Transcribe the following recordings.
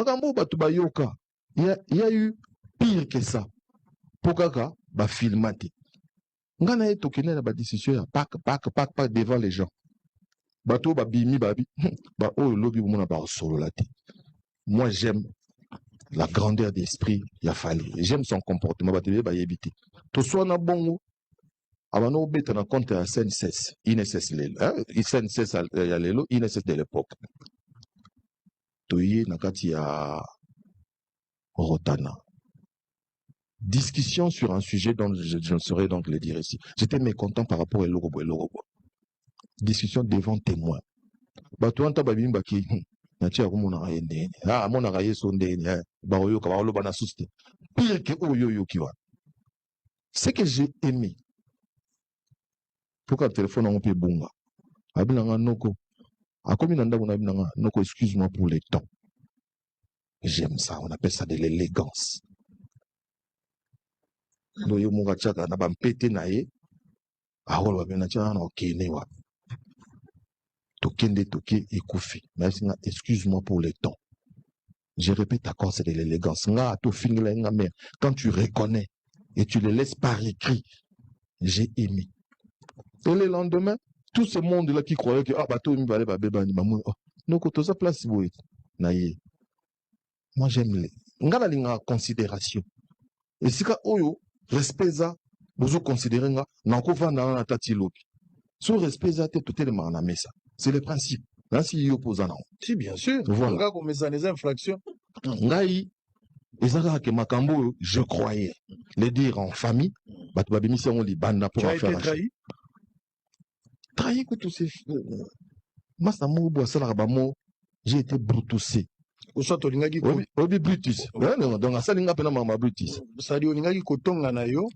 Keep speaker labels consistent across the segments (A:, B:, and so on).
A: Magambo Batubayoka, il y a eu pire que ça. Pokaka, ba filmate. Ngana tokene na ba décision pas devant les gens. Bato ba bimi babi, ba oh lobby mona ba solo la tête. Moi j'aime la grandeur d'esprit ya Fally. J'aime son comportement ba tebe ba yebité. To so na bongo abano beta na compte à SNCS, INSS lelo, hein, SNCS ya lelo, INSS de l'époque. Toye nakati ya Rotana. Discussion sur un sujet dont je ne saurais donc le dire ici. J'étais mécontent par rapport à Lorobo. Discussion devant témoin. Batuanta babim baki. Natia kumuna ayende. Ah mona raye sondene. Baroyo kabalo bana suste. Pire que oyo kiwa. Ce que j'ai aimé. Pourquoi le téléphone on peut bunga. Abinanga noko. Akomi nanda mona abinanga noko, excuse-moi pour les temps. J'aime ça, on appelle ça de l'élégance. Doyo munga chaka na bampete na ye. Aholo babena chaka na okene wa. Tokende toke ekufi. Excuse-moi pour les temps. Je répète encore, c'est de l'élégance. Quand tu reconnais et tu le laisses par écrit, j'ai aimé. Et le lendemain, tout ce monde-là qui croyait que bateau mi balé babeba ni mamu. Non, quand ça place boy. Naye. Moi j'aime les. Ngala linga considération. Et si ka oyo respect ça, vous considérez nga nako vanda na tati lobi. Sous respect ça tout est na mesa. C'est le principe. Là, si il oppose non.
B: Si, bien sûr.
A: Voilà.
B: On va commettre des infractions.
A: Ngai, ezaka makambo, je croyais. Les dire en famille, on les banda pour
B: faire. Tu as été
A: trahi? Trahi que tout c'est. J'ai été brutoussé.
B: Ou soit on dit
A: que Brutus. Donc, ça, linga pena mama Brutus.
B: Ça dit, on dit kotonga na yo.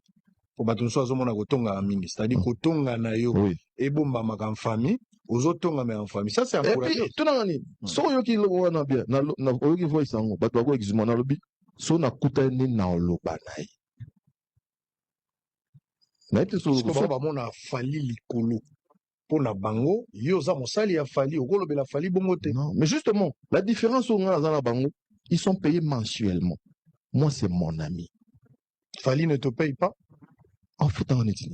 B: Pour battre soit au monde kotonga mingi. C'est-à-dire kotonga na yo. Et bon, ma famille. Aux autres en famille. Ça, c'est un problème. Et puis,
A: tout le monde, si on y a un bien, na voix sango, bato bako eximo na lobi, so na kutani na lobanai. Na ete so
B: ko ba mona Fally likolo. Pour na bango, yo za mosali ya Fally, okolo be la Fally bongote.
A: Non, mais justement, la différence au na za bango, ils sont payés mensuellement. Moi, c'est mon ami.
B: Fally ne te paye pas?
A: En fait, en est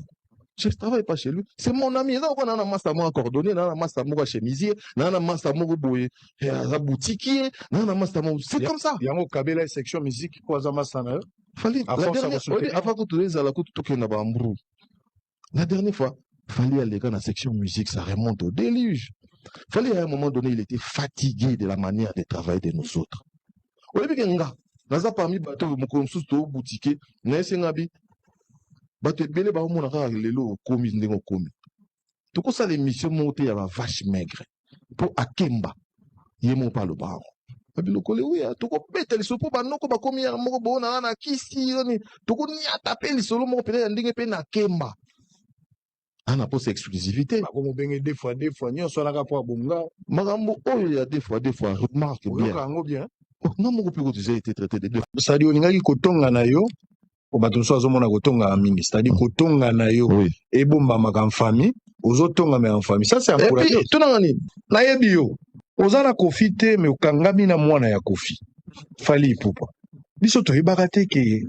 A: je ne travaille pas chez lui. C'est mon ami. Là, on a un master coordonné, on a un master chemisier, on a un master boutiquier, on a un master. C'est comme ça.
B: Il y a un Kabela section musique, quoi, ça master.
A: Fallait. La dernière fois, fallait aller dans la section musique, ça remonte au déluge. Fallait à un moment donné, il était fatigué de la manière de travailler de nous autres. Au début, il y a un parmi bateau, mon boutique, bato ebele ba omona kaka lelo okomi ndenge okomi tokosala émission monte ya bavache maigre mpo akemba ye mo pa lobango babiloko le oya tokobeta lisolo mpo banoko bakomi ya moko boonanga na kisi oni tokoniata mpe lisolo moko pene ya ndenge mpe na kemba ana mposa exclusivité
B: bakomobenge deux fois nyonso alaka mpo abonga
A: makambo oyo ya deux fois remarque bien
B: yango bien
A: nga moko mpe déjà été traité de deux
B: sadi olingaki kotonga na yo pour bato so azomona kotonga mingi c'est-à-dire kotonga na yo et bombamaka en famille ozotonga mais en famille ça c'est un problème
A: et puis tonanga ni
B: nayebi yo ozala kofi te mais okangami na mwana ya kofi Fally Ipupa biso toyebaka te ke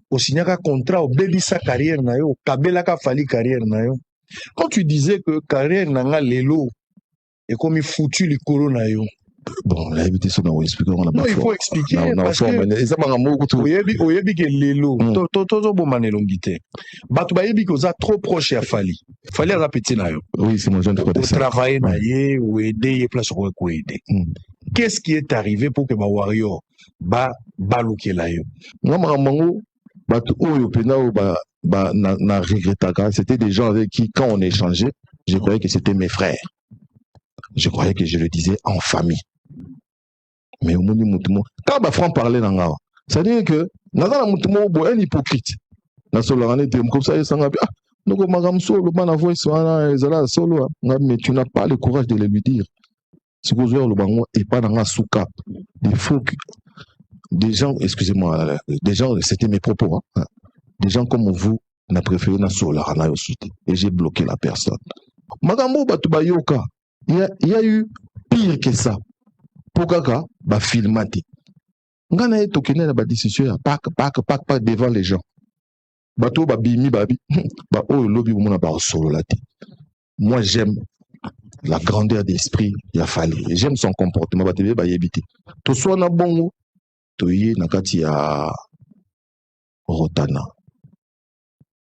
B: osignaka contrat obebisa carrière na yo okabelaka Fally carrière na yo quand tu disais que carrière nanga lelo ekomi foutu likolo na yo.
A: Bon, là, il
B: faut expliquer parce que oyebi ke lelo tozo bomane longité bato bayebi que oza trop proche à Fally aza petit na yo.
A: Oui, c'est mon jeune frère de ça.
B: Travailler na ye ou aider ye place ko aider. Qu'est-ce qui est arrivé pour que ba warrior balukela yo?
A: Moi mamango bato oyo pena na regrettaka, c'était des gens avec qui quand on échangeait, je croyais que c'était mes frères. Je croyais que je le disais en famille. Mais au monde mutumo quand ba franc parler nanga ça veut dire que naza mutumo bo un hypocrite na solo rané te comme ça sanga ah noko magam solo bana voice wana ezala solo mais tu n'as pas le courage de le lui dire ce que le bango et pas nanga souka des faux des gens excusez-moi des gens c'était mes propos hein, des gens comme vous n'a préféré na solo rana aussi et j'ai bloqué la personne magambo batu bayoka il y a eu pire que ça. Pokaka ba filmate. Ngana tokene na ba décision ya pak devant les gens. Bato babimi babi ba o lobi mona ba solo la té. Moi j'aime la grandeur d'esprit ya Fally. J'aime son comportement ba tebe ba yebité. To so na bongo to yé na kati ya Rotana.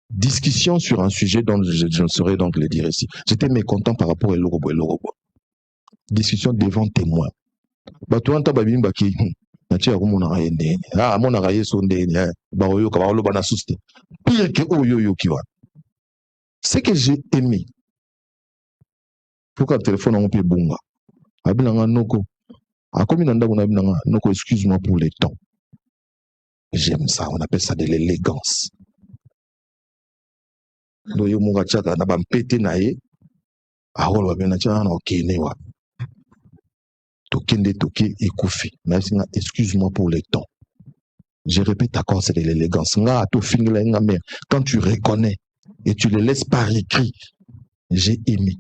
A: Discussion sur un sujet dont je ne saurais donc le dire ici. J'étais mécontent par rapport à Lorobo. Discussion devant témoin. Bato anta babimi baki natia kumona ayende. Ah mona raye sondene. Ba oyo ka ba lo bana suste. Pire que oyo kiwa. Ce que j'ai aimé. Pourquoi le téléphone on peut bunga. Abinanga noko. Akomi nanda kuna abinanga noko, excuse-moi pour les temps. J'aime ça, on appelle ça de l'élégance. Doyo munga chaka na bampete na ye. Aholo babina chaka na okene wa. Tokende toke ekufi. Mais excuse-moi pour les temps. Je répète encore, c'est de l'élégance. Quand tu reconnais et tu le laisses par écrit, j'ai aimé.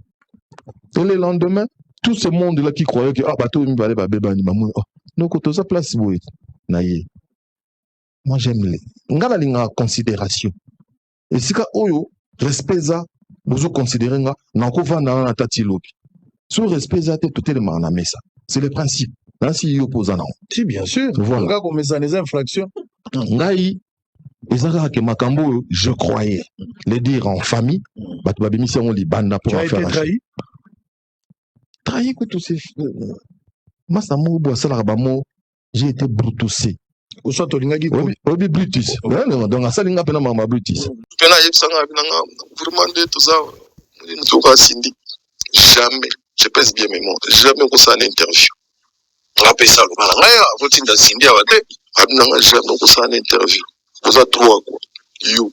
A: Et le lendemain, tout ce monde-là qui croyait que bateau mi balé babeba ni mamu. Non, quand ça place boy naïe. Moi j'aime les. Ngala linga considération. Et si ka oyo respect ça, vous considérez nga nako vanda na tati lobi. Sous respect ça tout est le mana mesa. C'est le principe. Là si y oppose non.
B: Si bien sûr.
A: Voilà.
B: On va commencer les infractions.
A: Ngai ezaka ke makambo je croyais le dire en famille. Bato babimisi on li banda pour faire.
B: Tu as été trahi.
A: Trahi que tout c'est Masamo boisala bamo, j'ai été brutoussé.
B: Ou soit Tolingaki
A: Obi Brutus. Donc à ça linga pena mama Brutus.
C: Pena yebsanga binanga vraiment de tout ça. Mutuka sindi. Jamais, je pèse bien mes mots, jamais qu'on s'en interview. Rappelez ça, le malanga, vous tinda sindi à wate, abinanga jamais qu'on s'en interview. Vous avez trois quoi. You,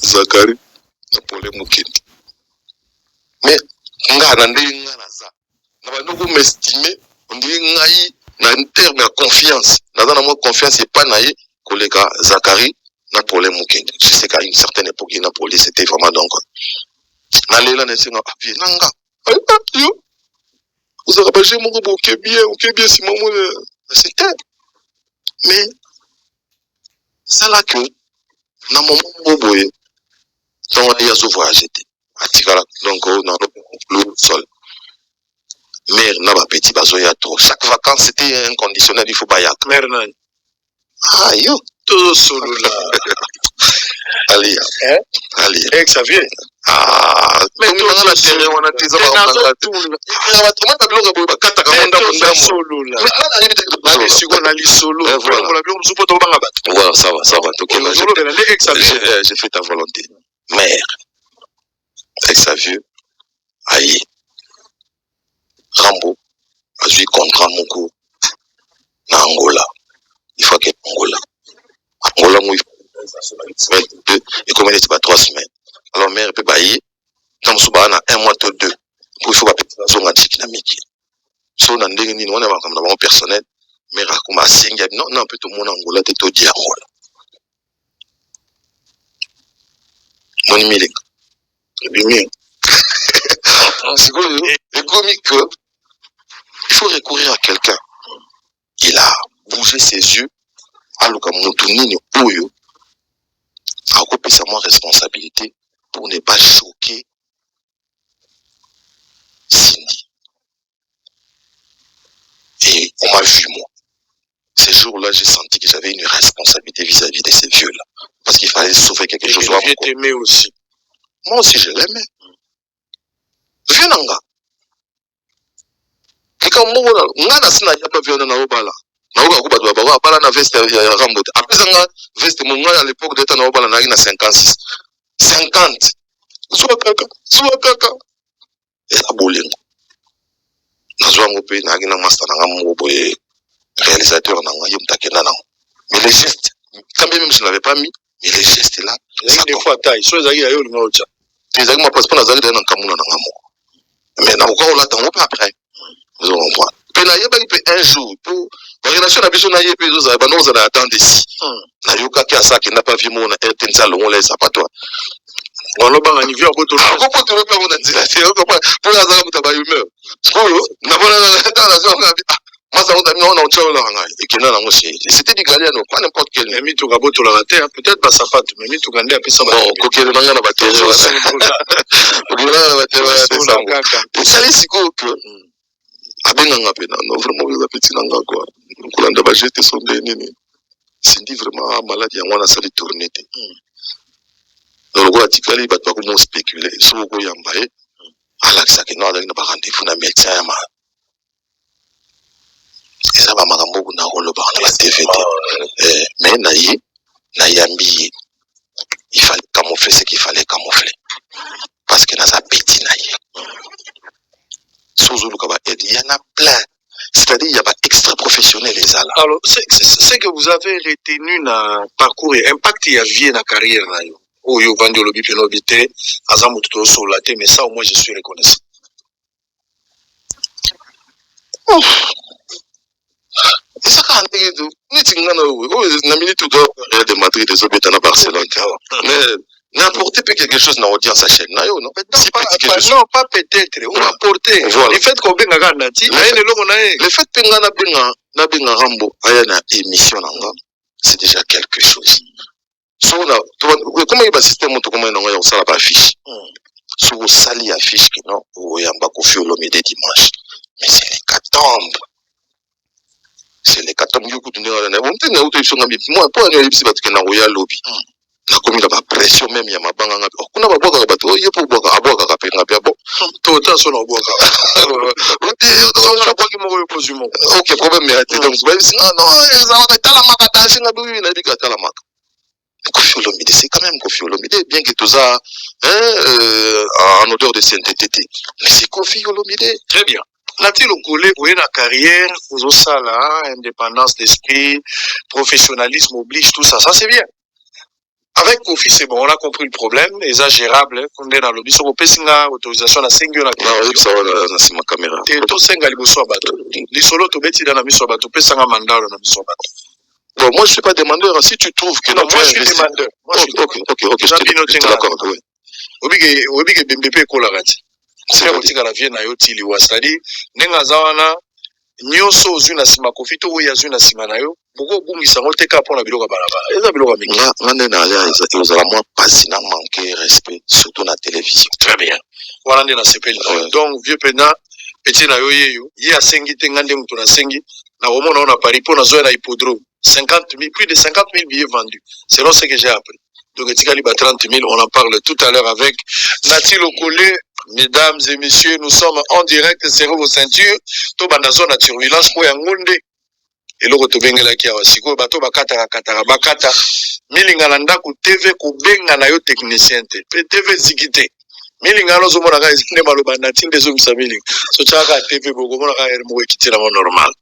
C: Zakari, Paul Mukindi. Mais, nga nande nga na ça. Na ba noko m'estimer, on dit ngai na un terme de confiance. Na dans moi confiance et pas naïe collègue Zakari na Paul Mukindi. Je sais qu'à une certaine époque na Paul c'était vraiment donc. Na lela na senga api nanga. Yo. Vous avez pas j'ai mon robot OK bien si maman c'était. Mais c'est là que na mon robot donc il y a ce voyage était. Atikala donc on a le sol. Mère n'a pas petit bazo ya trop. Chaque vacances c'était inconditionnel, il faut pas y aller. Mère nan. Ah yo, tout solo là. Allez. Hein? Allez. Xavier. Ah, mais on a la terre, on a des hommes en tout. Il y a trop de blocs pour kata kamanda solo là. Mais là si on a les solo, voilà, ça va. Donc j'ai fait ta volonté. Mère. Xavier. Aïe. Rambo a joué contre Moko na Angola. Il faut que Angola, il faut que 3 semaines. Alors, mère peut bailler, comme si on a 1 mois ou 2. Il faut que on a dynamique. Si on a un personnel, mère a comme à non, peut tout le monde Angola, t'es tout dit Angola. Mon numéro. C'est quoi le comique? Il faut recourir à quelqu'un. Il a bougé ses yeux. Alors que Moutounini Oyo a occupé sa responsabilité pour ne pas choquer Cindy. Et on m'a vu, moi. Ces jours-là, j'ai senti que j'avais une responsabilité vis-à-vis de ces vieux-là. Parce qu'il fallait sauver quelque chose. Je t'aimais aussi. Moi aussi, je l'aimais. Viens, Nanga. Quand on sina pas vu na obala na oka kuba to ba bala na veste ya Rambo après ça veste mon à l'époque de na obala na 56 50 soit kaka et la bolingo na zo ngope na ngina master na ngamo boye réalisateur na ngayem takena na mais les gestes quand même je l'avais pas mis mais les gestes là ça des fois taille soit zaki ya yo ngocha tezaki ma passeport na zaki na kamuna na ngamo mais na encore là tant après. Vous allez comprendre. Un jour, pour la relation à la vie, vous allez attendre ici. Nayoka qui a ça qui n'a pas vu mon RTNSA, on laisse à pas toi. On l'a pas niveau à votre tour. On peut te le faire, on a dit, pour la zone, tu as pas humeur. C'était du Galiano, pas n'importe quel.
B: Mais tu as beau la terre, peut-être pas sa patte, mais tu as gardé ça.
C: Bon, coquille, on a la bataille. C'est si cool que. Abenanga pena, non vraiment les appétits nanga quoi. Quand on va jeter son déni, c'est dit vraiment maladie, on a sali tourner. Donc quoi, tikali bat pas comment spéculer, so ko yambaye. Ala ça que non, on a pas rendez-vous na médecin ma. Et ça va makambo kuna rolo ba na TVT. Mais na yambi il fallait camoufler ce qu'il fallait camoufler. Parce que dans sa petit naïe. Il y en a plein. C'est-à-dire il y a pas extra professionnel les ala.
B: Alors, c'est que vous avez retenu na parcours et impact il y a vie na carrière na yo. Oh yo bandi lobi penobité, azamu tout sur la tête, mais ça au moins je suis reconnaissant.
C: Ça quand on ni tingana na minute tout de Madrid des obéta na Barcelone. Mais n'apporter quelque chose dans l'audience à chaîne, non?
B: Non, pas peut-être. On a apporté. Le fait qu'on benga ganati,
C: le fait que benga rambo ayana émission nanga, c'est déjà quelque chose. So na comment il va système to comment on ça la affiche. So sali affiche que non, ou yamba ko fi olomide dimanche. Mais c'est les catombes. C'est les catombes yo kutunga na bon tena auto isonga bi moi pour aller ici parce que na royal lobby. Na komi la pression même ya mabanga ngapi kuna babwaka bato oyo po bwaka abwaka ka penga pia bon
B: to ta so na bwaka
C: ok problème ya donc non ça va tala makata singa bi na bika tala maka Koffi Olomide c'est quand même Koffi Olomide bien que tout ça en odeur de sainteté mais c'est Koffi Olomide
B: très bien. Nati Lokole ou une carrière aux ça là indépendance d'esprit professionnalisme oblige tout ça c'est bien. Avec Koffi, c'est bon, on a compris le problème, exagérable, on est dans le biso, on autorisation à 5 heures.
C: Non, c'est ma caméra.
B: Et tout 5 à l'ibousso à bateau. Les solos, tu mets dans la mission à bateau, tu peux mandat dans la mission à bateau.
C: Bon, moi je ne suis pas demandeur, si tu trouves que.
B: Non, moi je suis demandeur.
C: Ok, je suis d'accord.
B: Obi ke BMP ko la gati. C'est un petit gars vient na yoti liwa, c'est-à-dire, nenga zawana, nyonso ozuna sima Koffi to oya zuna sima na yo. Beaucoup bungisa ngoteka pona biloko balabala eza biloko mingi
C: ngane na ya ezati ozala moi pasi na manquer respect surtout na télévision
B: très bien wana nde na sepeli donc vieux pena petit na yo yeyo ye asengi te ngande mutu na sengi na omona on a Paris pona zo na hippodrome 50 000 plus de 50 000 billets vendus selon ce que j'ai appris donc etikali ba 30 000 on en parle tout à l'heure avec Nati Lokole. Mesdames et messieurs, nous sommes en direct, serrez vos ceintures to banda zone na surveillance ko ya ngonde. Et le retour qui a aussi bateau bakata bakata milinga na ndako TV ko benga na yo technicien te TV zikite milinga no zo mona ka izine maloba na tinde zo msamiling so chaka TV boko mona ka mo ekiti na normal.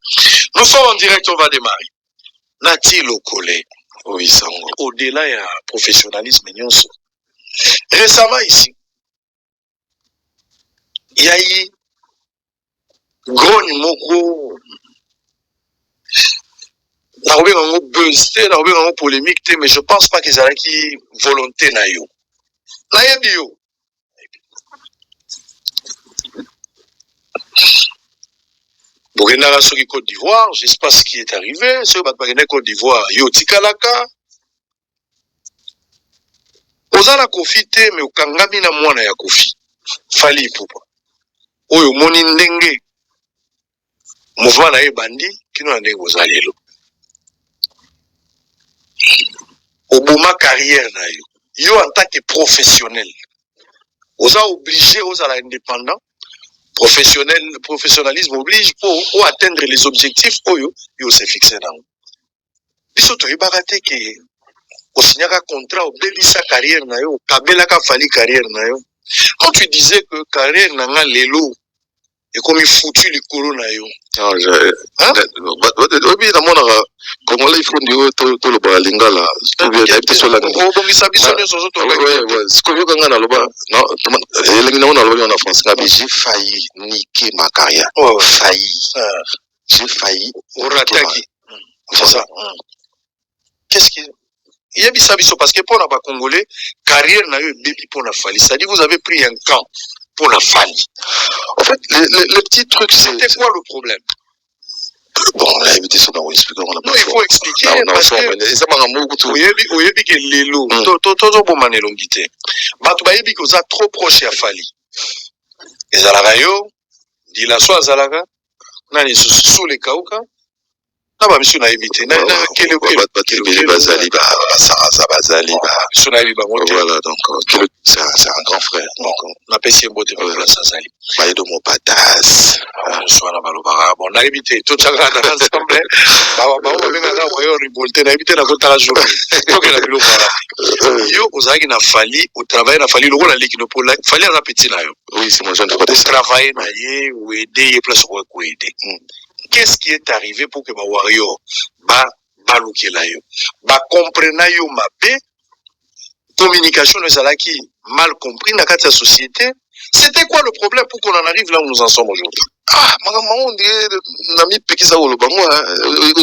B: Nous sommes en direct, on va démarrer. Nati Lokole
C: oui sango
B: au-delà ya professionnalisme nyonso récemment ici il y a eu gros moko na obenga ngo buzz te na obenga ngo polémique te mais je pense pas qu'ils aient qui volonté na yo na yebi yo Bokendaka soki Côte d'Ivoire je sais pas ce qui est arrivé ce bat bakende Côte d'Ivoire yo tikalaka ozala Koffi te mais okangami na mwana ya Koffi Fally Ipupa oyo moni ndenge mouvement na ye bandi kino na ndenge ozala lelo oboma carrière na yo yo en tant que professionnel oza obligé ozala indépendant professionnalisme oblige pour atteindre les objectifs oyo yo se fixé nango biso toyebaka te ke osignaka contrat obebisa carrière na yo okabelaka Fally carrière na yo quand tu disais que carrière nanga lelo et comme il foutu le corona yo
C: obi na mona congolais il faut dire to le balingala to bien d'habiter sur la
B: oh bon ça biso nyonso zo to
C: ouais ce que yo kanga na loba non elengi na mona loba en France j'ai failli niquer ma carrière j'ai failli
B: rataki c'est ça qu'est-ce qui il y a bisa biso parce que pour na ba congolais carrière na yo baby pour na Fally c'est-à-dire vous avez pris un camp pour la Fally.
C: En fait, le petit truc,
B: c'était quoi le problème?
C: Bon, on a évité ça, on va expliquer.
D: Non, il faut expliquer. Parce que oyebi ke lelo tozo manelongi te bato bayebi koza trop proche ya Fali ezalaka yo dilaso azalaka nani susu lekauka na bamisu nayebi te
C: bakele bazali basaraza bazali
D: biso nayebi bango te.
C: Voilà, donc c'est un grand frère, donc
D: napesi ye mbote place azali
C: bayedo mopatas
D: swana balobaka bon nayebi te tocakaka na ensemble bango babengaka moyo rivolte nayebi te nakotala jour tokela biloko wana yo ozalaki na Fali otravaille na Fali lokola leki no pola Fali aza petit na yo.
C: Oui, c'est mon jeune frère.
D: Travailler na ye ou aider ye place ko aider. Qu'est-ce qui est arrivé pour que ba warrior balukela yo ba comprena yo mabe communication ezalaki mal compris dans la société? C'était quoi le problème pour qu'on en arrive là où nous en sommes aujourd'hui?
C: Ah, maman, on dirait nami pekisa oloba moi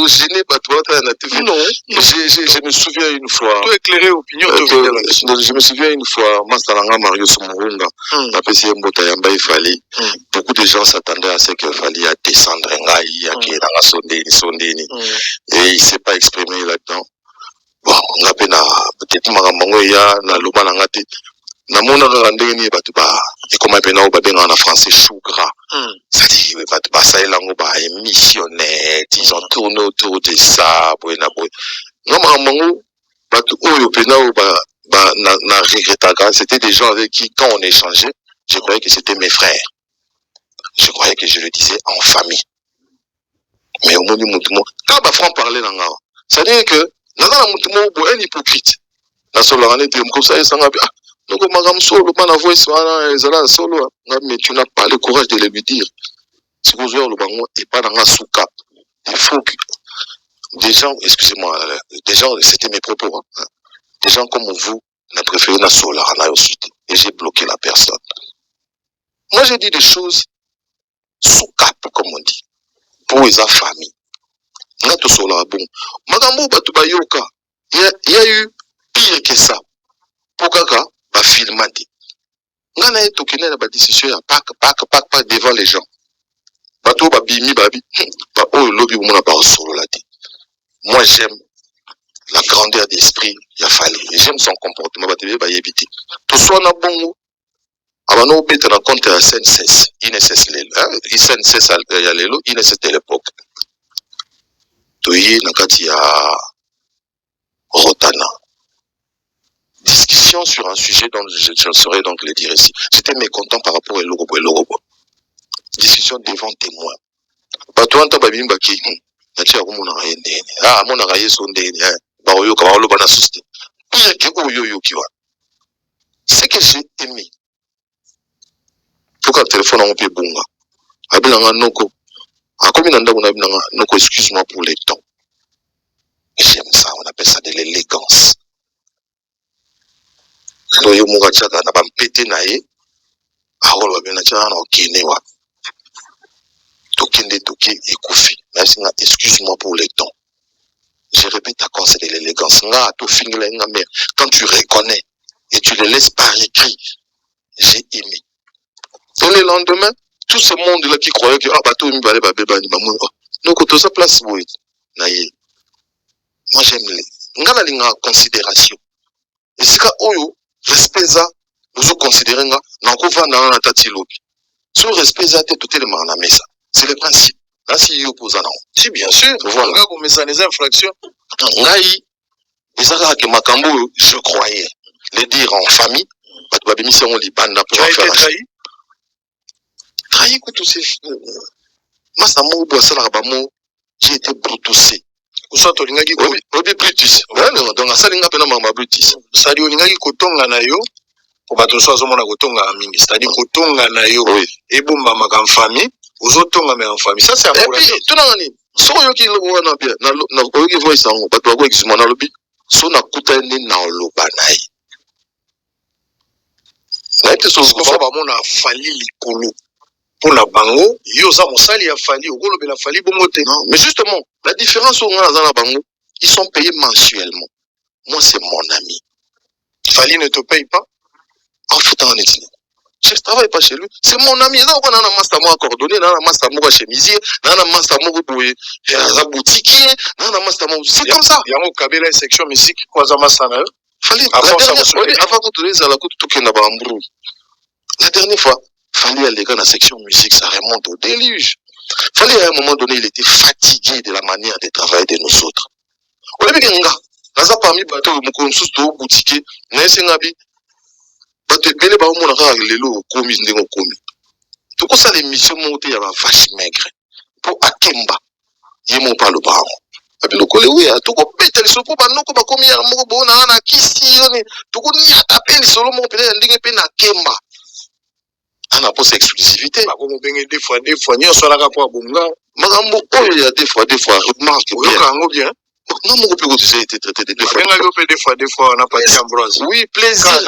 C: gêné pas toi na TV.
D: Non,
C: je me souviens une fois.
D: Tu éclairer opinion
C: je me souviens une fois Masalanga Mario Somurunga na pesi mbota yamba ifali. Beaucoup de gens s'attendaient à ce que Fali à descendre ngai ya ke na sondeni et il s'est pas exprimé là-dedans. Bon, on a peut-être mamango ya na loba na ngati na mona ka ndenge ni batu ba comme pena ba benga en français chou gras. Ça dit batu ba ça elango ba missionnaire, ils ont tourné autour de ça boina boy. Non mamango batu oyo pena ba na regrettaka, c'était des gens avec qui quand on échangeait, je croyais que c'était mes frères. Je croyais que je le disais en famille. Mais au moment où quand ba franc parler dans ngao, ça dit que naza mutumo bo un hypocrite. La solorane de mkosa esanga bien. Donc magam solo mana voice wana ezala solo mais tu n'as pas le courage de le lui dire. Si vous avez le bango et pas dans la souka. Il faut que des gens, excusez-moi, des gens, c'était mes propos, hein. Des gens comme vous n'a préféré na solorane aussi et j'ai bloqué la personne. Moi j'ai dit des choses sous cap comme on dit pour les familles. Na to solorane bon. Magambo batu bayoka. Il y a eu pire que ça. Pourquoi ba filmati. Ngana eto kene na ba décision ya pack devant les gens. Bato ba bimi babi ba o lobi mona ba solo la té. Moi j'aime la grandeur d'esprit ya Fali. J'aime son comportement ba tebe ba yebiti. To so na bongo abano beta na compte ya SNCS. INSS lelo, hein? SNCS ya lelo, INSS de l'époque. To yi na kati ya Rotana. Discussion sur un sujet dont je ne saurais donc le dire ici. J'étais mécontent par rapport à l'Orobo. Discussion devant témoin. Pas toi, tu as bien baki. Tu as mon araye. Ah, mon araye sondé. Bah, oyo, kabalo, bana souci. Pire que oyo kiwa. Ce que j'ai aimé. Faut qu'un téléphone en paie bunga. Abilanga noko. A combien d'anda on a bilanga noko, excuse-moi pour les temps. J'aime ça, on appelle ça de l'élégance. Loyo munga chaka na bampete na ye aholo babena chaka na okenewa tokende toke ekufi na singa excuse-moi pour le temps. Je répète encore, c'est de l'élégance nga to fingla nga mais quand tu reconnais et tu le laisses par écrit, j'ai aimé. Et le lendemain tout ce monde là qui croyait que ah bato mi balé ba beba ni mamu donc to sa place boy na ye. Moi j'aime les nga na linga considération et c'est ka oyo respect ça, vous considérez nga n'encouvre dans la tati lobi. Sur respect ça, t'es tout tellement na mesa. C'est le principe. Là si y oppose non.
D: Si bien sûr.
C: Voilà.
D: Comme ça les infractions.
C: Ngai, ezaka que makambo je croyais les dire en famille. Bato ba bimisi on li banda pour faire. Trahi que tout c'est. Masa mo bo sala ba mo, j'ai été brutoussé.
D: Soit olingaki
C: ko obi British. Non, donc ça linga pena mama British.
D: Ça dit olingaki kotonga na yo. Pour bato so azomona kotonga mingi. C'est-à-dire kotonga na yo. Et bomba maka en famille, ozotonga mais en famille. Ça c'est un problème.
C: Et puis tout na ni. So yo ki lo wana bien. Na oyo voice ngo bato ba exuma na lobi. So na kutani na loba nai. Na ite so
D: ko ba mona Fali likolo. Pour la bango, yo za mosali ya Fali, okolo be la Fali bongote.
C: Non, mais justement, la différence au la bango, ils sont payés mensuellement. Moi c'est mon ami.
D: Fali ne te paye pas.
C: En fait en est. Je ne travaille pas chez lui. C'est mon ami. Là, on a un master moi coordonné, on a un master moi chemisier, on a un master moi boutique, on a un master moi. C'est comme ça.
D: Il y a un Kabila section musique quoi ça master là.
C: Fallait avant que tu les à la côte tout qu'il n'a pas embrouillé. La dernière fois, fallait aller dans la section musique, ça remonte au déluge. Fallait à un moment donné, il était fatigué de la manière de travailler de nous autres. On est bien gars. Dans un parmi bateau, nous commençons tout boutique, mais c'est nabi. Bateau belé ba on a lelo komi ndingo komi. Tout comme ça l'émission montée il y a vache maigre pour Akemba. Yemo pas le baron. Le collègue oui, tout comme péter les sopo ba noko ba komi ya moko bona na kisi yoni. Tout comme ni ataper les solo mon péter ndingue pe na Kemba. On a posé exclusivité.
D: Ba komo benge deux fois ni on soit là pour bonga.
C: Magambo il y a des fois remarque
D: bien.
C: Non, mon groupe déjà été traité de deux fois.
D: Des fois, on n'a pas dit Ambroise.
C: Oui, plaisir.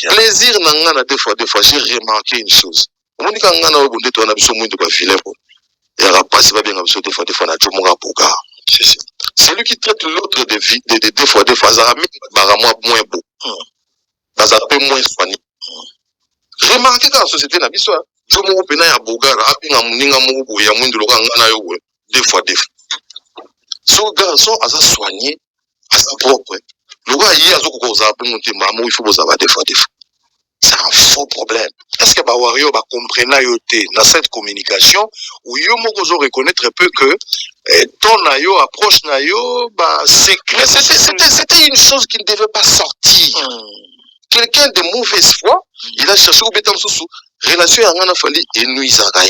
C: Plaisir, n'a deux fois. J'ai remarqué une chose. On dit qu'on a un bon détour, on a besoin de quoi filer. Il y a pas si bien des fois, on a toujours mon boga. C'est lui qui traite l'autre de deux fois, ça a mis moins beau. Ça a peu moins soigné. Remarquez que la société n'a pas besoin. Je me rappelle, il y a boga, il y a moins de l'oran, deux fois. Ce garçon a soigné à sa propre. Le gars, il y a il faut vous avoir des fois. C'est un faux problème.
D: Est-ce que Wario va comprendre dans cette communication où yo mokozo reconnaître un peu que ton nayo approche nayo secret.
C: C'était une chose qui ne devait pas sortir. Quelqu'un de mauvaise foi, il a cherché au béton sous relation à un fali et nous ils attends,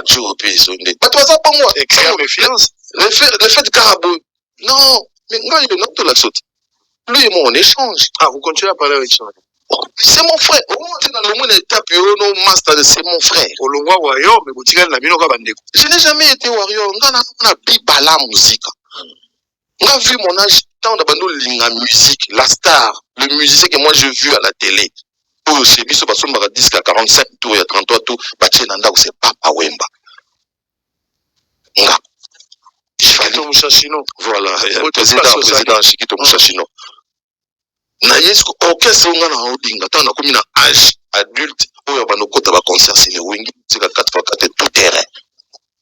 C: Dieu paye son nez. Mais toi ça pas moi.
D: Écrire méfiance.
C: Le fait de carabou. Non, mais moi il est notre la saute. Lui et moi on échange.
D: Ah, vous continuez à parler avec ça.
C: C'est mon frère. Au moins, dans le monde étape, c'est mon frère. Je n'ai jamais été warrior. On a biba la musique. On a vu mon âge tant de la musique, la star, le musicien que moi j'ai vu à la télé. Oh, c'est biso parce qu'on m'a dit qu'à 45 tours, il y a 33 tours, Baché Nanda, c'est Papa Wemba.
D: Chiquito Mouchachino.
C: Voilà, président Chiquito Mouchachino. Na yesko orchestre on a odinga tant na comme na âge adulte ou ya bano kota ba concert c'est le wingi c'est 4x4 tout terrain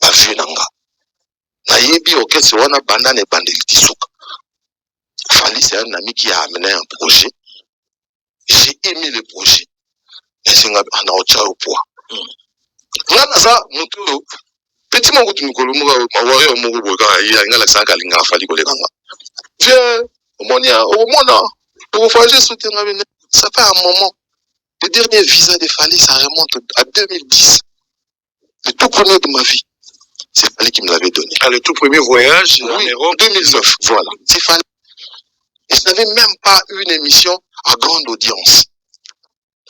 C: ba vu nanga na yebi orchestre wana bandane bandeli tisuka Fali c'est un ami qui a amené un projet. J'ai aimé le projet et c'est un autre au poids là ça mutu petit mongo tu mikolo mo ma warrior mongo boka ya ngala sanga linga Fali ko lekanga viens au mona pour faire soutenir ça fait un moment. Le dernier visa de Fali, ça remonte à 2010. Le tout premier de ma vie. C'est Fali qui me l'avait donné.
D: Ah, le tout premier voyage
C: en Europe 2009. Voilà. C'est Fali. Et je n'avais même pas eu une émission à grande audience.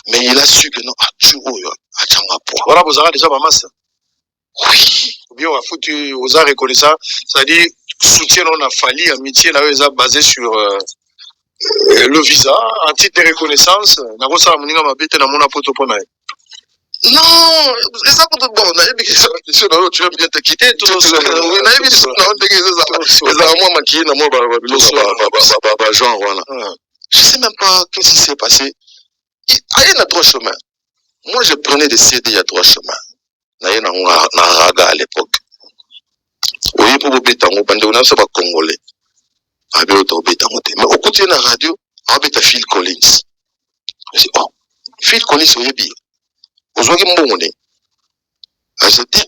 C: Mais il a su que non, à Tchouo, à Tchangapoua.
D: Voilà, vous avez déjà ma masse.
C: Oui.
D: Ou bien on va foutre, vous avez reconnaissant, c'est-à-dire soutien on a Fali, amitié, là, ils ont basé sur le visa, en titre de reconnaissance, non, c'est ça
C: pour tout bon, tu veux bien te quitter, tout ça. Je sais même pas qu'est-ce qui s'est passé. Il y a trois chemins. Moi, je prenais des CD, il y a trois chemins. Il y a un raga à l'époque. Oui, pour vous bêter, on a pas congolais. Mais au côté de la radio, on a Phil Collins. Je dis, oh, Phil Collins, c'est bien. Vous voyez mon nom. Je dis,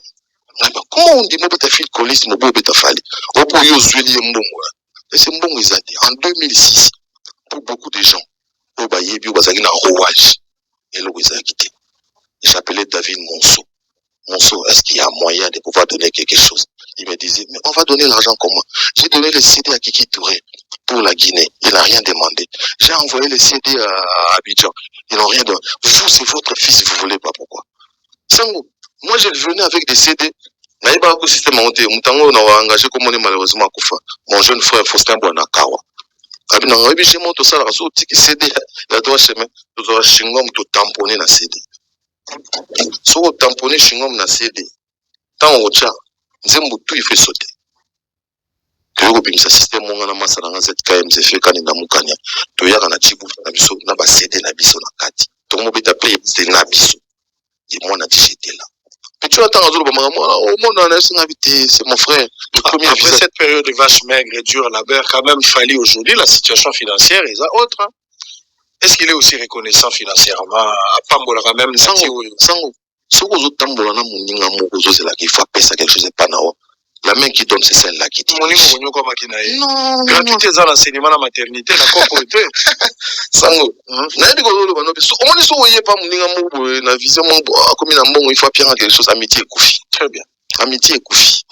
C: comment on dit, moi, Phil Collins, moi, je Fali. Au pour yo Zueli Mbongo. Et c'est Mbongo, ils ont dit, en 2006, pour beaucoup de gens, au Bayebi, au Bazagina, rouage. Et là, ils ont quitté. J'appelais David Monceau. Monceau, est-ce qu'il y a moyen de pouvoir donner quelque chose? Il me disait, mais on va donner l'argent comment? J'ai donné le CD à Kiki Touré pour la Guinée. Il n'a rien demandé. J'ai envoyé le CD à Abidjan. Ils n'ont rien demandé. Vous, c'est votre fils, vous ne voulez pas. Pourquoi? Moi, je venais avec des CD. Naïba ko système monté. Moutango n'a engagé comme on est malheureusement à Koufa. Mon jeune frère Faustin Boanakawa. Abina ngabi j'ai monté ça la so tiki CD. La droit chemin. Tu dois chingom tout tamponner na CD. So tamponner chingom na CD. Tant au tcha. Nzembo tout il fait sauter. Kero bimisa système monga na masala nga ZKM ze fait kanina mukanya. To yaka na chibu na biso na ba CD na biso na kati. tomo beta play c'est nabiso et moi na j'étais là. Mais tu attends au monde c'est mon frère.
D: Après cette période de vache maigre et dure labeur, quand même fallu aujourd'hui la situation financière est autre. Hein? Est-ce qu'il est aussi reconnaissant financièrement à Pambola quand même
C: Sango ce que vous tambola na muninga moko c'est là qu'il faut payer quelque chose pas nao. La main qui donne c'est celle-là qui dit.
D: Non. Gratuité dans l'enseignement la maternité la corporité.
C: Sango. Na dit que le bano biso. On ne soyez pas muninga moko na vision moko comme na mbongo il faut payer quelque chose amitié koufi.
D: Très bien.
C: Amitié koufi.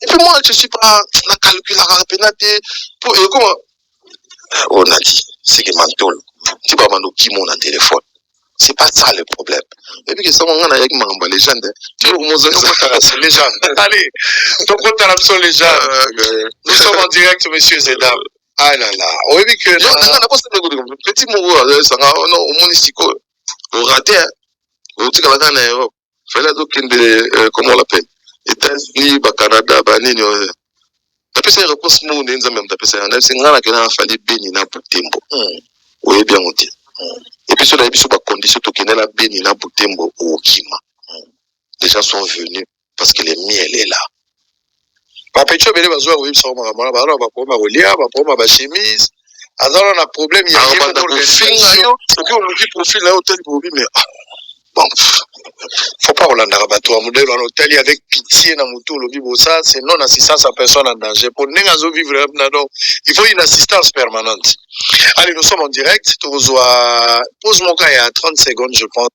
C: Et puis moi je suis pas na calcul la pénalité pour comment on a dit c'est que mantol. Tu vas mando qui mon téléphone. C'est pas ça le problème. Et puis que ça, on a avec ma légende. Tu vois,
D: c'est légende. Allez, donc on t'a l'absent légende. Nous sommes en direct, messieurs et dames. Ah là là. Oui, mais que.
C: Non, petit mot, ça va, non, au monestico, au raté, au Ticalacan, Europe. Fallait donc comment on l'appelle? États-Unis, Canada, Banini. T'as pu faire réponse mot, on a même tapé ça. On a fait un qui a fallu bénir na pour tempo. Oui, bien, on dit. Et puis, sur la condition de la bénina Boutembo au Kima. Les gens sont venus parce que le miel est là.
D: Papa, tu as bien besoin de ça, on va chemise. Alors, on a un problème, il y a un profil là, hôtel pour mais bon, faut pas Hollande rabattre un modèle en hôtel avec pitié dans moto le vivre ça, c'est non assistance à personne en danger. Pour n'engager vivre là-dedans, il faut une assistance permanente. Allez, nous sommes en direct. Pose mon cas il y a 30 secondes, je pense.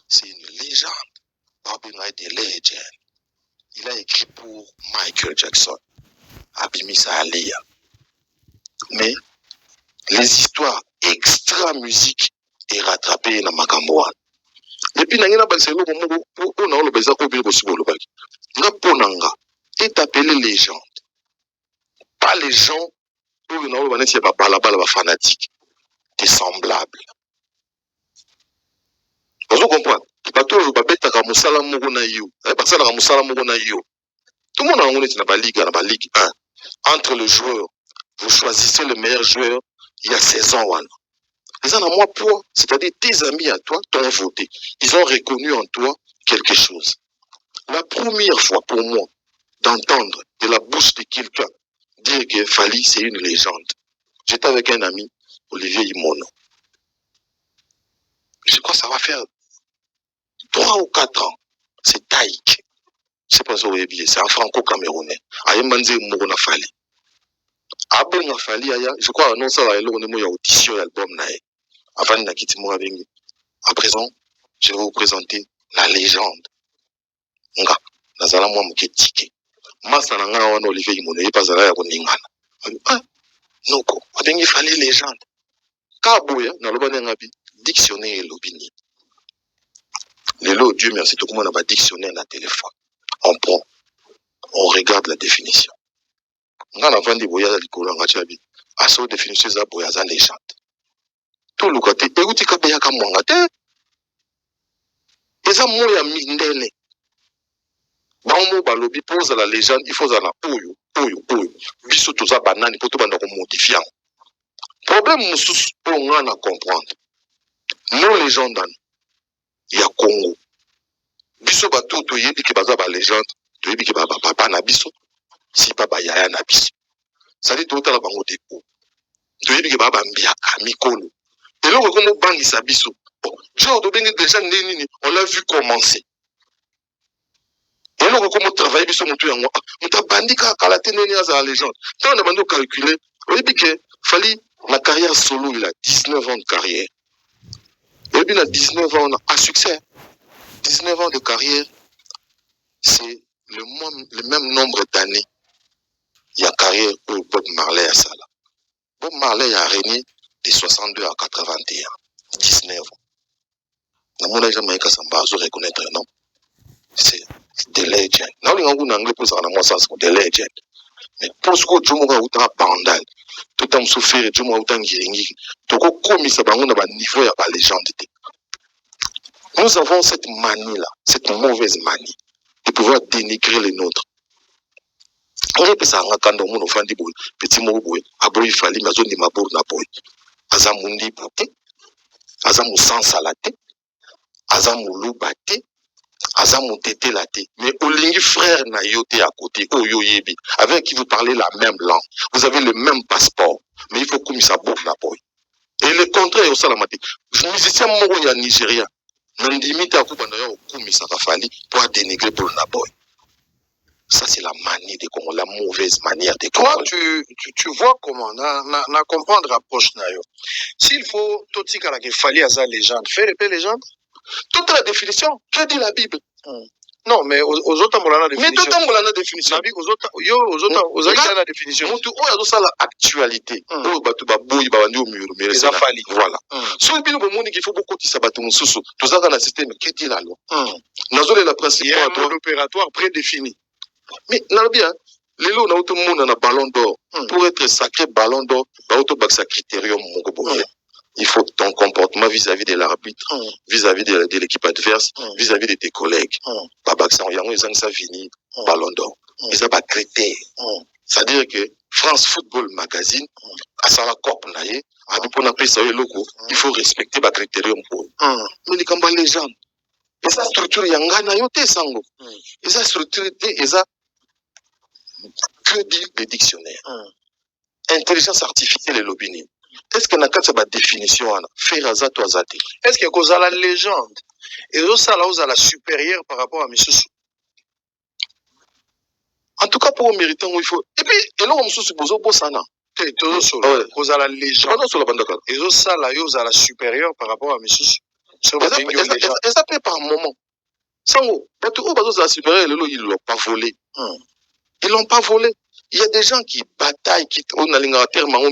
C: C'est une légende. Babina est une légende. Il a écrit pour Michael Jackson. Abimisa Alia. Mais les histoires extra-musique est rattrapée dans Makamboan. Et puis, il y a est appelé légende. Pas les gens où il y a fanatiques. Des semblables. Vous comprenez? Tout le monde a la Ligue 1. Entre le joueur, vous choisissez le meilleur joueur il y a 16 ans. Les gens à moi pour, c'est-à-dire tes amis à toi t'ont voté. Ils ont reconnu en toi quelque chose. La première fois pour moi d'entendre de la bouche de quelqu'un dire que Fally c'est une légende. J'étais avec un ami, Olivier Imono. Je crois que ça va faire 3 ou 4 ans. C'est Taïk. Je sais pas si vous avez bien, c'est un franco-camerounais. Ayembanze Mourona Fally. Abonga Fally, je crois que non, ça va être audition l'album. Avant de quitter moi à présent, je vais vous présenter la légende. Nga, nazala moi muketike. Masa na nga wana Olivier Imono, il pas zala ya koningana. Ah, noko, abengi Fally légende. Kaboya, na loba ngabi, dictionnaire lobini. Dieu merci, tout le monde a un dictionnaire dans le téléphone. On prend, on regarde la définition. On a avant de voyager à l'école, on a dit, à cette définition, ça voyage à légende. Tout le côté, et où tu as payé comme moi, et ça, moi, il y a mindene. Bon, bah, lobby pose la légende, il faut la oyo. Biso tout ça, banane, pour tout le monde modifier. Problème, on a comprendre. Nos légendes, il y a Congo. Biso bato to yebi ke baza ba légende, to yebi ke ba papa na biso, si papa yaya na biso. Ça dit tout à la bango deko. To yebi ke ba mbiaka mikolo. Et là comme bangi sa biso. Genre de bengi déjà nini, on l'a vu commencer. Et là comme travailler biso mutu yango, muta bandika kala teneni za légende. Tant on a bando calculer, on yebi ke Fally la carrière solo, il a 19 ans de carrière. Et puis il a 19 ans, on a un succès. 19 ans de carrière, c'est le même nombre d'années. Il y a carrière où Bob Marley a ça là. Bob Marley a régné de 62 à 81. 19 ans. Je ne sais pas si vous reconnaître le nom. C'est The Legend. Je ne sais pas si vous reconnaître The Legend. Mais pour ce que je me suis bandal, tout le monde souffert, je me suis tout comme ça, on a un niveau de la légende. Nous avons cette manie-là, cette mauvaise manie de pouvoir dénigrer les nôtres. On est pensé à un canton, on a dit petit mot, aboy Fally, mais on dit ma bourre na boy. Azamundi bouté, aza mosansala te aza moluba te aza motetela te mais olingi frère na yo te à côté oyo yebi avec qui vous parlez la même langue vous avez le même passeport mais il faut komisa book na boy et le contraire osalama te musicien moko ya Nigeria nandimi te akubanda yo okumisaka Fally pour dénigrer pour na boy. Ça, c'est la manie des Congolais, la mauvaise manière des Congolais.
D: Toi, tu vois comment, na comprendre approche na yo. S'il faut, tout ce qu'il fallait à sa légende, faire les légendes.
C: Toute la définition, que dit la Bible?
D: Non, mais aux autres, on a la définition.
C: Mais tout le monde a la définition.
D: Aux autres, aux autres, la définition.
C: Montu, oh, il y a l'actualité. Oh, batu baboui, babandi au mur, mais
D: les affali.
C: Voilà. Sur le bien, il faut beaucoup qu'il s'abatte mon sous. Tout ça dans le système, que dit la loi? Nazole la principale.
D: Il y a un mode opératoire prédéfini.
C: Mais, bien, les lots, on a tout le monde en ballon d'or. Pour être sacré ballon d'or, il critérium, il faut ton comportement vis-à-vis de l'arbitre, vis-à-vis de l'équipe adverse, vis-à-vis de tes collègues. Ils ont fini ballon d'or. Ils ont pas critère. C'est-à-dire que France Football Magazine, à ça la corp naïe, à nous pour appeler ça le logo, il faut respecter le critérium pour. Mais les campagnes les gens. Et ça structure yanga na yote sango. Et ça structure et ça que dit le dictionnaire. Intelligence artificielle et lobbying. Est-ce que n'a pas définition faire à toi zati?
D: Est-ce que cause à la légende et ça là à la supérieure par rapport à Missou?
C: En tout cas pour méritant il faut et puis et là on se suppose au bossana.
D: Cause à la légende et ça là à la supérieure par rapport à Missou.
C: Et ça peut par moment. Sango, la supérieure ils l'ont pas volé. Ils l'ont pas volé. Il y a des gens qui bataillent, qui ont un terme dans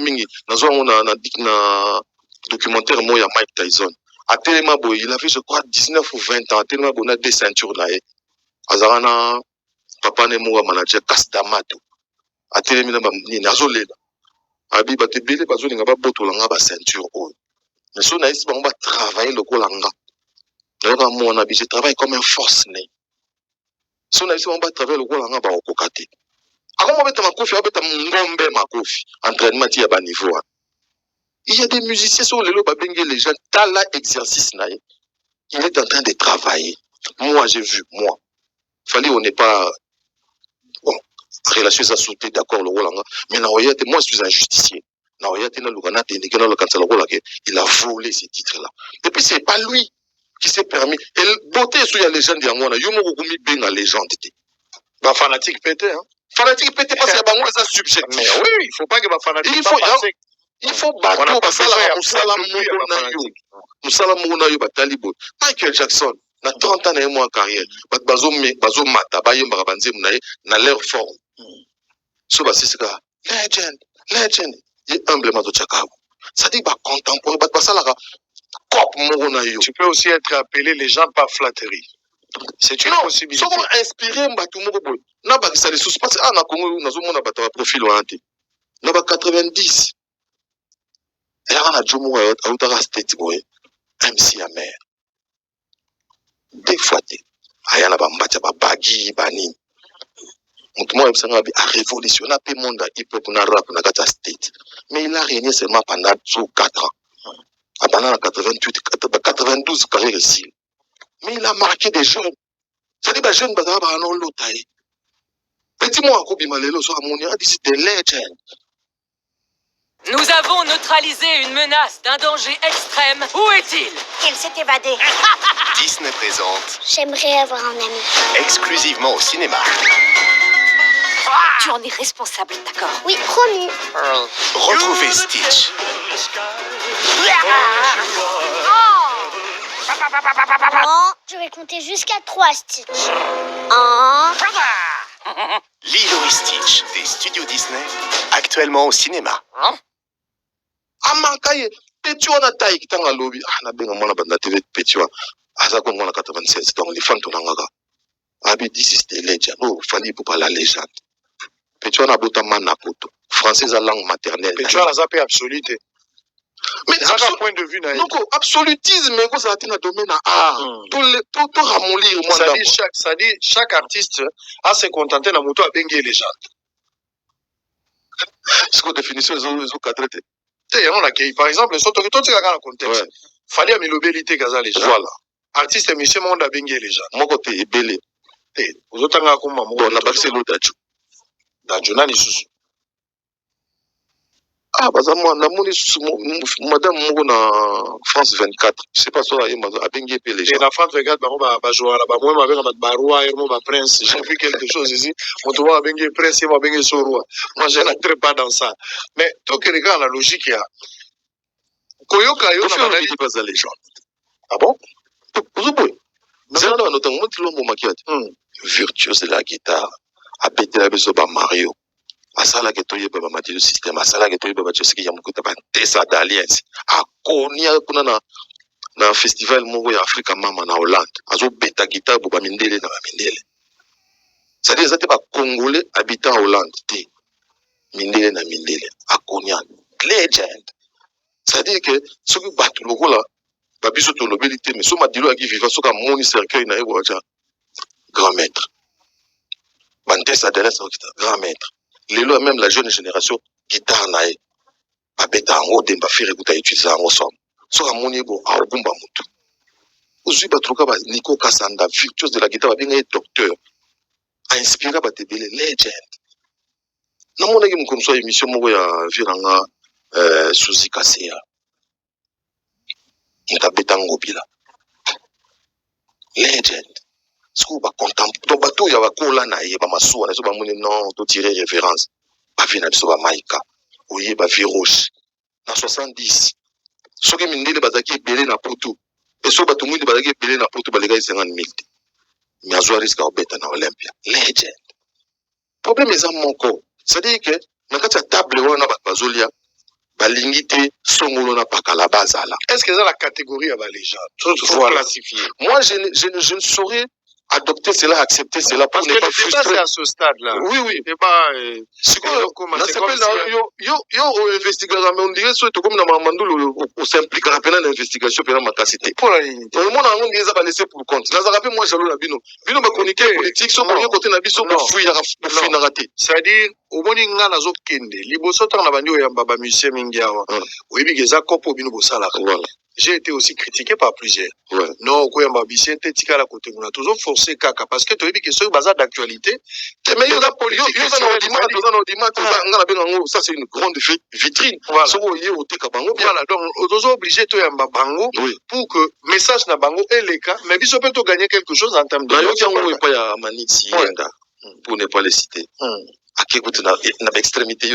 C: documentaire moi Mike Tyson. À Téléma Boy, il avait je crois 19 ou 20 ans. À Téléma Boy, on a des ceintures là. Azarana, papa ne moua manager Kasdamato. À Téléma Boy, Nazolé. Abi Batebele, Bazoli n'a pas boto langa ba ceinture. Mais si on a ici, on va travailler le kolanga. Moi, je travaille comme un force né. Si on a ici, on va travailler le kolanga ba okokate. Entraînement à bas niveau. Il y a des musiciens sur le lobe les gens, t'as l'exercice. Il est en train de travailler. Moi, j'ai vu, moi. Fallait on n'est pas bon, relation à sauter d'accord le Rolanga. Mais moi, je suis un justicier. Il a volé ces titres-là. Et puis, c'est pas lui qui s'est permis. Et beauté sur la légende, il y a une légende.
D: Bah, fanatique pété, hein.
C: Fanatique pété parce qu'il y a un subjectif.
D: Mais oui, il faut pas que ma fanatique.
C: Il faut battre Michael Jackson, na 30 ans en carrière, bazo mata, na leur forme. So ba c'est legend, il humblement de Chakabo. Ça dit ba contemporain, ba sala cop mona yo.
D: Tu peux aussi être appelé les gens par flatterie. C'est une possibilité.
C: Souvent inspiré mbatu moko boy. Na ba ça les suspense na Congo na zo mona bata profil wanté. Na ba 90. Et là on a Jomo Autara State boy. MC Amer. Des fois ayana ba mbacha ba bagi bani. Mutumo ebsanga a révolutionné le monde hip hop na rap na kata state. Mais il a régné seulement pendant 4 ans. Pendant 88 92 carrière ici. Mais il a marqué des jeunes. Ça dit que les jeunes ne sont pas l'autre. Petit moi, c'est des legends.
E: Nous avons neutralisé une menace d'un danger extrême. Où est-il?
F: Il s'est évadé.
G: Disney présente.
F: J'aimerais avoir un ami.
G: Exclusivement au cinéma.
E: Tu en es responsable, d'accord?
F: Oui, promis.
G: Retrouvez Stitch.
F: Oh, je vais compter jusqu'à 3, Stitch. 1.
G: Lilo et Stitch des studios Disney. Actuellement au cinéma.
C: Amakaye, Petiwa na taille qui t'a lobby. Na benga mona banda TV Petiwa. Azako mona 96 donc les fans tonanga. Abi this is the legend. Oh, fallait pour pas la légende. Petiwa na bota mana poto. Français à langue maternelle.
D: Petiwa na zappé absoluté.
C: Mais
D: c'est un point de vue naïf.
C: Donc absolutisme mais ça a été dans domaine art. Tout ramollir moi
D: ça dit chaque artiste a se contenter na moto a bengue légende.
C: Ce que définition ils ont cadré.
D: Par exemple, le contexte. Fali amilobeli te kaza légende.
C: Voilà.
D: Artiste monsieur monde abengi légende.
C: Moko te ebele.
D: Ozotanga kuma moko.
C: Bon, na Barcelone Dajo.
D: Dajo nani susu.
C: Ah, baza moi namoni madame moko na France 24. Je sais pas soit abengi pe les gens.
D: Et la France 24 ba jouer là ba moi ma avec ba roi et ba prince. J'ai vu quelque chose ici. On te voit abengi prince et va abengi so roi. Moi je n'entre pas dans ça. Mais toi qui regarde la logique ya. Koyoka yo na banali
C: pas za les gens.
D: Ah bon?
C: Ozoboy. C'est là notamment Lombo Makiat. Virtuose de la guitare. A pété la beso ba Mario. Asala ke toye baba matiyo système. Asala ke toye baba chosiki ya mukuta ba tesa d'alliance. A konia kuna na festival moko ya Africa Mama na Hollande. Azo beta guitare bo ba mindele na ba mindele. C'est-à-dire ça te ba congolais habitant Hollande te. Mindele na mindele. A konia legend. C'est-à-dire que ce que batu loko la ba biso to lobelité mais so madilo aki viva so ka moni cercueil na yebo acha grand maître. Bantesa d'alliance grand maître. Lelo même la jeune génération guitare nae abeta ngo demba fere kuta utiliser ngo som so ka moni bo a obumba mutu uzui batruka ba Nico Kasanda virtuose de la guitare ba benga docteur a inspiré ba tebele legend na mona ki mukomso émission moko ya viranga Suzy Kaseya ntabeta ngobila legend siko ba contemple to bato ya bakola na ye ba masuwa na so ba moni non to tirer référence ba vina biso ba Maika oye ba Viroche na 70 soki mindele bazaki ebele na poto et so bato mwindi bazaki ebele na poto balega 50,000 mais azwa risque obeta na Olympia legend problème eza moko c'est-à-dire que na kati ya table wana bato bazolia balingi te songolo na pakala bazala.
D: Est-ce que c'est la catégorie à la légende? Voilà. Classifier.
C: Moi je ne saurais adopter cela, accepter cela
D: parce que le débat c'est à ce stade-là.
C: Oui, oui.
D: Le débat
C: c'est quoi yo investigateur mais on dirait que comme na mandulu on s'implique à peine d'investigation peine matacité.
D: Pour la ligne.
C: Tout le monde a envie de laisser pour compte. Na zarape moi jalo na bino. Bino ba chroniqueur politique so pour côté na biso pour fuir na raté.
D: C'est-à-dire au moni nga na zo kende liboso tanga na bandio ya baba musicien mingi awa. Oyebi geza kopo bino bosala. Voilà. J'ai été aussi critiqué par plusieurs.
C: Ouais.
D: Non, quoi, ma bichette, tika la côté, on a toujours forcé caca parce que tu as dit que c'est bazar d'actualité.
C: Mais il y a politique. Ça, c'est une grande vitrine.
D: Voilà. Donc, on est obligé de faire un bango pour que le message na bango est le cas. Mais il peut gagner quelque chose en termes de.
C: Pour ne pas les citer. À qui écoute, na extrémité,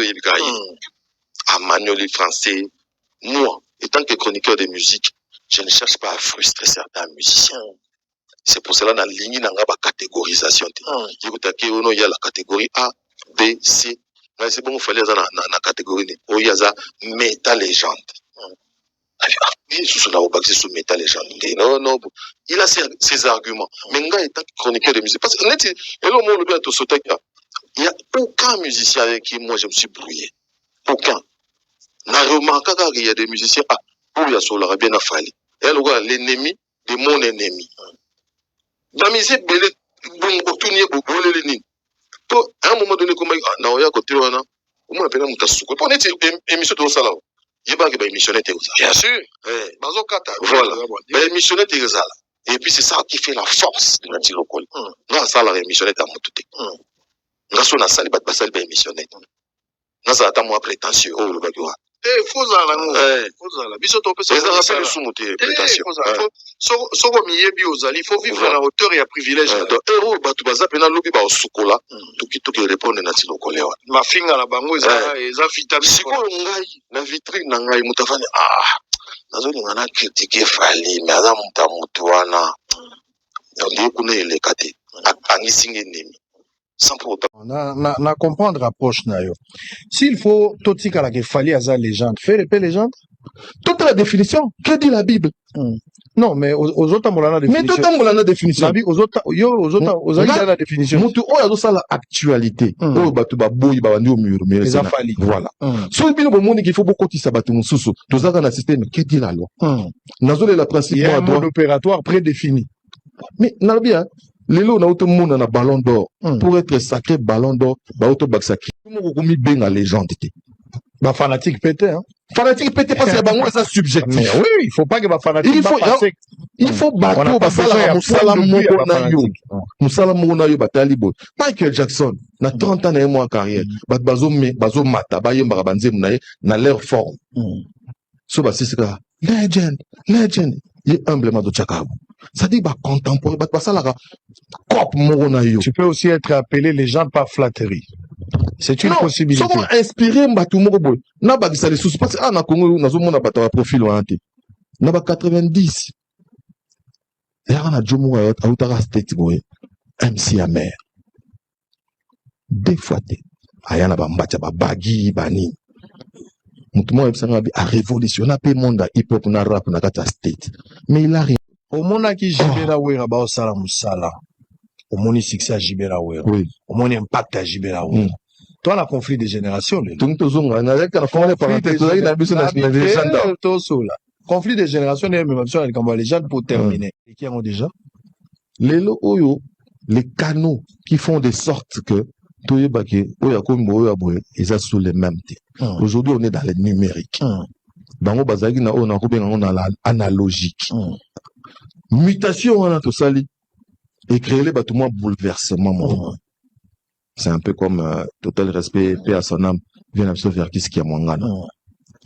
C: à Manuel français, moi. Étant que chroniqueur de musique, je ne cherche pas à frustrer certains musiciens. C'est pour cela que dans la ligne, il y a une catégorisation. Il y a la catégorie A, B, C. C'est bon, il fallait dans la catégorie. Il y a métal légende. Non, il a ses arguments. Mais il est chroniqueur de musique. Parce que il n'y a aucun musicien avec qui moi je me suis brouillé. Aucun. Na remarqué qu'il y a des musiciens pour ya sola bien afali. Et alors l'ennemi de mon ennemi. Dans musique belé bon otunye bobole le nini. To à un moment donné comme na oya côté wana, on m'appelle mutasuko. Pour net émission de sala. Yeba ke ba émissionner te osala.
D: Bien sûr. Bazo kata.
C: Voilà. Ba émissionner te osala. Et puis c'est ça qui fait la force de notre local. Na sala émissionner ta mutute. Na so na sala ba sala ba émissionner. Na ça ta moi prétentieux oh le bagwa.
D: Faut la biso to pesa
C: ça rappelle sous prétention
D: soko miyebi ozali faut vivre à la hauteur et à privilège
C: héros batu baza pena lobi ba osukola tuki répondre na tilokolewa
D: mafinga na bango eza vitamine
C: siko ngai na vitrine na ngai mutafanya nazo ngana critiquer Fally mais aza mutu wana ndio kuna ile kati angisinge nemi sans pour autant
B: na comprendre approche na yo s'il faut totika la que Fally aza légende faire épée légende
A: toute la définition que dit la Bible
B: non mais aux autres molana définition
A: mais tout molana définition
B: aux autres la définition
A: mutu o yazo sala actualité o batu ba boyi ba bandi o mur mais
B: ça Fally
A: voilà so bino bo moni qu'il faut beaucoup tisa batu mususu tozaka na système que dit la loi nazole la principe
B: à droit opératoire prédéfini
A: mais na bien lelo na auto monde na ballon d'or pour être sacré ballon d'or ba auto bak sacré mo ko mi benga légende te
B: Bah, fanatique pété, hein.
A: Fanatique pété parce que bango ça subjectif.
B: Mais oui, il faut pas que bah, fanatique
A: il faut bateau basala musala moko na yo. Musala moko na yo batali bo. Michael Jackson na 30 ans na moi carrière. Bat bazo mata ba yemba banze munaye na leur forme. So ba sisika legend. Il est humblement de Tchakabou. Ça dit, bah, contemporain, bah, ça là, cop moko na yo.
B: Tu peux aussi être appelé légende par flatterie. C'est une possibilité.
A: Non, inspiré mbatu moko boy. Na ba gisa les sous parce que na Congo na zo mona bata profil wanté. Na ba 90. Ya na jomo wa autara state boy. MC Amer. Des fois té. Aya na ba mbacha ba bagi bani. Mutumo ebsanga bi a révolutionné pe monde hip hop na rap na kata state. Mais il a rien.
B: Au monde qui Jibera Wera ba osala musala. Au monde succès à Jibera Wera.
A: Oui.
B: Au monde impact à Jibera Wera. Toi, la conflit des générations, conflit des générations, les gens pour terminer. Et qui ont déjà?
A: Les canaux qui font de sorte que ils sont sous les mêmes. Aujourd'hui, on est dans le numérique. Dans le analogique. Mutation, on a tout ça, et créer les bâtiments bouleversement. C'est un peu comme total respect, paix à son âme, vient à faire qui ce qui est mon gars.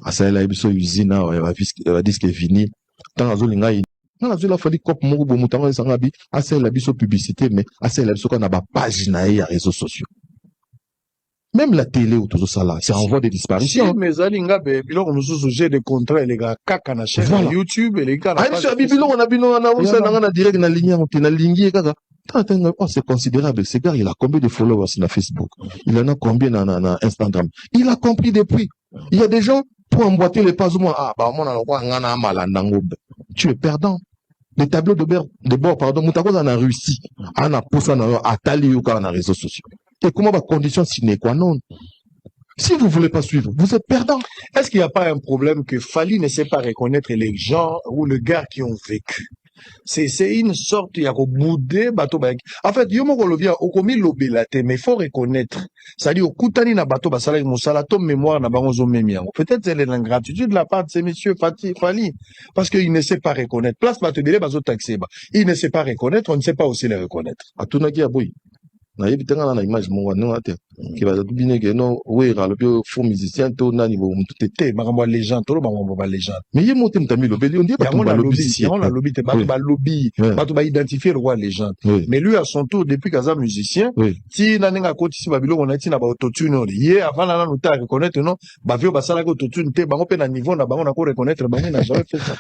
A: À ça, il a eu son usine, il a dit ce qui est fini. Tant à Zolinga, il a fallu cop mon bon mouton, il s'en a dit, à ça, il a eu son publicité, mais à ça, il a eu son qu'on a pas page naïe à réseaux sociaux. Même la télé ou tout ça là, c'est en voie de disparition.
B: Si, mais Zalinga, bilo, on nous sujet des contrats, les gars, caca, na chaîne, YouTube, et les gars,
A: on a direct na ligne, on a ligne, oh, c'est considérable. Ce gars, il a combien de followers sur Facebook? Il en a combien dans Instagram? Il a compris depuis. Il y a des gens, pour emboîter les pas au moins, tu es perdant. Les tableaux de bord, pardon, Moutako en a réussi. On a poussé à Tali ou dans les réseaux sociaux. Et comment va condition sine qua non? Si vous voulez pas suivre, vous êtes perdant.
B: Est-ce qu'il n'y a pas un problème que Fali ne sait pas reconnaître les gens ou les gars qui ont vécu? C'est une sorte, il y a boudé, bateau, en fait, yomo kolovia, okomi lobelate, mais il faut reconnaître. C'est-à-dire, au koutani na bateau, basala, moussala, tom mémoire, na baronzo mémian. Peut-être c'est l'ingratitude de la part de ces messieurs Fali. Parce qu'il ne sait pas reconnaître. Place bateau délai, bazo taxé, il ne sait pas reconnaître, on ne sait pas aussi les reconnaître.
A: À tout n'a qui a bouille. Na yebitanga na image mo wana ate ki ba tubine ke no wera le bio faux musicien to na niveau mutete
B: makambo légende to makambo ba légende
A: mais ye motem tami lobeli on dit pas
B: on a lobby te ba lobby ba to ba identifier le roi légende mais lui à son tour depuis kaza musicien ti na ninga koti si ba bilo on a ti na ba autotune ye avant na no ta reconnaître non ba vio ba sala ko autotune te bango pe na niveau na bango na ko reconnaître bango na jamais fait ça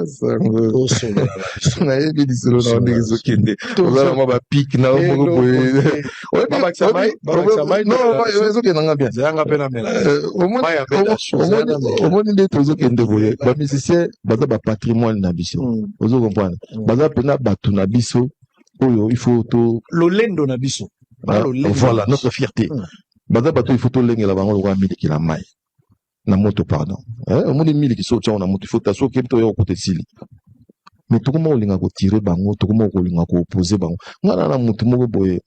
A: ça na ye bi solo na ndenge zokende ozala mo ba pic na mo omoni nde tozokende boye bamusicien baza bapatrimoine na biso ozo comprendre baza pena bato na biso oyo il faut to
B: lolendo na biso
A: voilà notre fierté baza bato il faut tolengela bango lokwa miliki mai na moto pardon omoni miliki so tia na moto il faut taso ke to yo kote sili mais tokoma olinga kotire bango tokoma kolinga koopose bango ngana na moto moko boye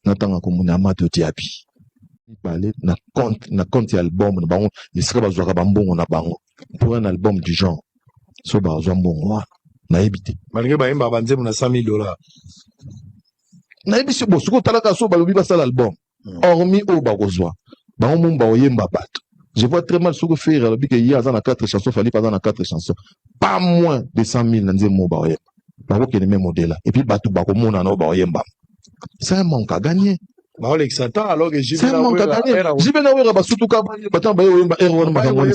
A: natanga komona Amato Diaby parler na compte album na bango les sera bazwaka bambongo na bango pour un album du genre so bazwa mbongo na ebité
B: malgré ba yemba banzemu na $100,000
A: na ebisi bo soko talaka so balobi basala album hormis o bakozwa bango mumba oyemba bato je vois très mal soko faire alobi que hier azana 4 chansons fallait pas dans 4 chansons pas moins de 100,000 na nzemo ba oyemba bango kene même modèle et puis bato bakomona na ba oyemba. C'est un manque à gagner.
B: C'est
A: un manque à gagner. Jibena wera basutuka batan bayo wemba erwan makamoni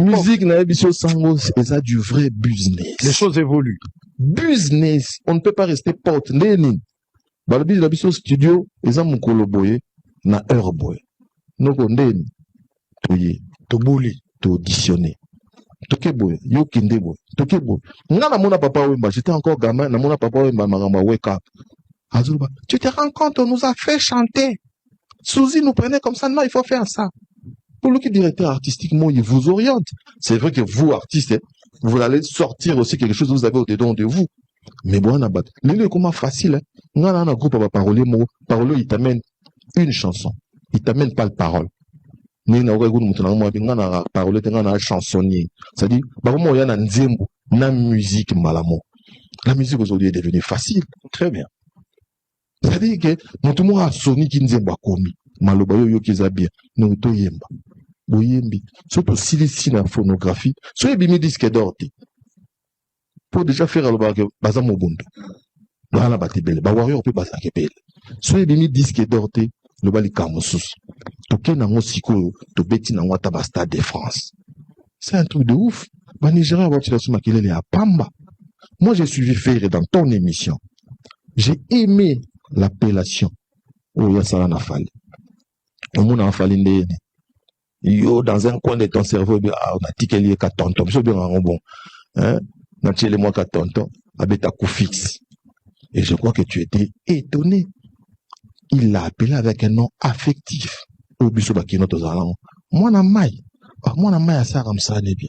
A: musique na ebiso sango c'est ça du vrai business.
B: Les choses évoluent.
A: Business, on ne peut pas rester porte neni. Balobi na biso studio eza mukolo boye na heure boye. Noko ndeni toye
B: to buli
A: to auditionner. Tokebo, yo kindebo, tokebo. Nga na mona papa wemba, j'étais encore gamin, na mona papa wemba, maramba wake up. Azulba, tu te rends compte, on nous a fait chanter. Souzi nous prenait comme ça, non, il faut faire ça. Pour le qui directeur artistique, moi, il vous oriente. C'est vrai que vous, artistes, vous allez sortir aussi quelque chose que vous avez au-dedans de vous. Mais bon, on a battu. L'île est comment facile, hein. Nga na groupe à parole, il t'amène une chanson. Il t'amène pas de parole. Ni na oregon mutana mo binga na parole tenga na chansonnier. C'est-à-dire, ba mo ya na nzembo, na musique malamo. La musique aujourd'hui est devenue facile.
B: Très bien.
A: C'est-à-dire que mutu mo a soni ki nzembo akomi. Maloba yo yo kiza bien. No to yemba. Boyembi. Surtout si na phonographie, so yebimi disque d'or te. Pour déjà faire aloba ke baza mo bundu. Bana batebele, ba warrior pe baza kebele. So yebimi disque d'or te. Le bali kamosus. Toké nango siko, to beti nango taba Stade de France. C'est un truc de ouf. Ba Nigeria wa tila makele le apamba. Moi j'ai suivi Ferré dans ton émission. J'ai aimé l'appellation. Oh yasala na fali. Omuna na fali ndene. Yo dans un coin de ton cerveau on a tikeli ka tonton. Biso bien en bon. Hein? Na tchele moi ka tonton, abeta coup fixe. Et je crois que tu étais étonné. Il l'a appelé avec un nom affectif. Au biso bakino tozalan. Moi na mai. Moi na mai asa comme ça bien.